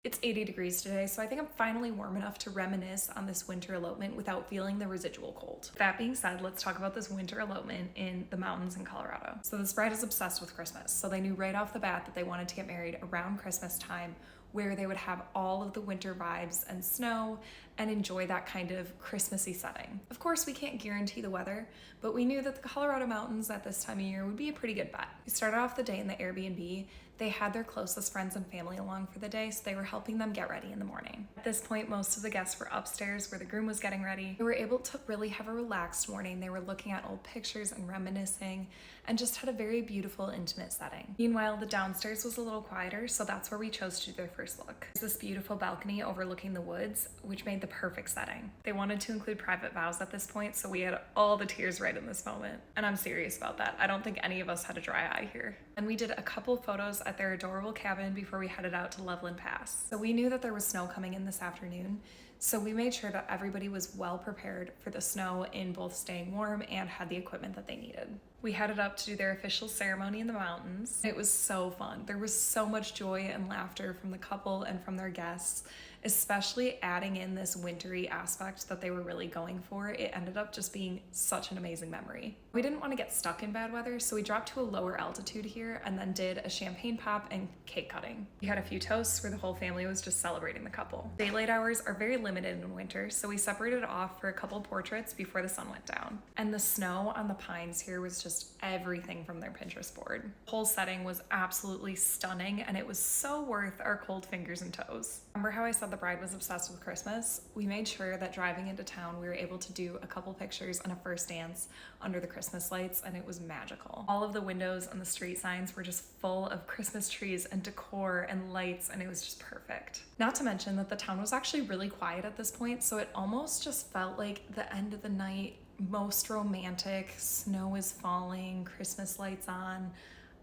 It's 80 degrees today, so I think I'm finally warm enough to reminisce on this winter elopement without feeling the residual cold. That being said, let's talk about this winter elopement in the mountains in Colorado. So this bride is obsessed with Christmas, so they knew right off the bat that they wanted to get married around Christmas time, where they would have all of the winter vibes and snow and enjoy that kind of Christmassy setting. Of course, we can't guarantee the weather, but we knew that the Colorado mountains at this time of year would be a pretty good bet. We started off the day in the Airbnb. They had their closest friends and family along for the day, so they were helping them get ready in the morning. At this point, most of the guests were upstairs where the groom was getting ready. They were able to really have a relaxed morning. They were looking at old pictures and reminiscing and just had a very beautiful, intimate setting. Meanwhile, the downstairs was a little quieter, so that's where we chose to do their first look. There's this beautiful balcony overlooking the woods, which made the perfect setting. They wanted to include private vows at this point, so we had all the tears right in this moment. And I'm serious about that. I don't think any of us had a dry eye here. And we did a couple photos at their adorable cabin before we headed out to Loveland Pass. So we knew that there was snow coming in this afternoon, so we made sure that everybody was well prepared for the snow in both staying warm and had the equipment that they needed. We headed up to do their official ceremony in the mountains. It was so fun. There was so much joy and laughter from the couple and from their guests, especially adding in this wintry aspect that they were really going for. It ended up just being such an amazing memory. We didn't want to get stuck in bad weather, so we dropped to a lower altitude here and then did a champagne pop and cake cutting. We had a few toasts where the whole family was just celebrating the couple. Daylight hours are very limited in winter, so we separated off for a couple portraits before the sun went down. And the snow on the pines here was just everything from their Pinterest board. The whole setting was absolutely stunning, and it was so worth our cold fingers and toes. Remember how I said the bride was obsessed with Christmas? We made sure that driving into town, we were able to do a couple pictures and a first dance under the Christmas lights, and it was magical. All of the windows and the street signs were just full of Christmas trees and decor and lights, and it was just perfect. Not to mention that the town was actually really quiet at this point, so it almost just felt like the end of the night, most romantic. Snow is falling, Christmas lights on.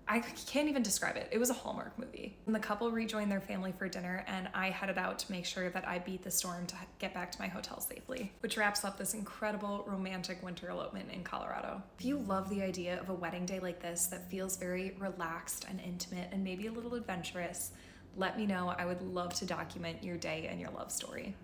I can't even describe it. It was a Hallmark movie. And the couple rejoined their family for dinner, and I headed out to make sure that I beat the storm to get back to my hotel safely, which wraps up this incredible romantic winter elopement in Colorado. If you love the idea of a wedding day like this that feels very relaxed and intimate and maybe a little adventurous, let me know. I would love to document your day and your love story.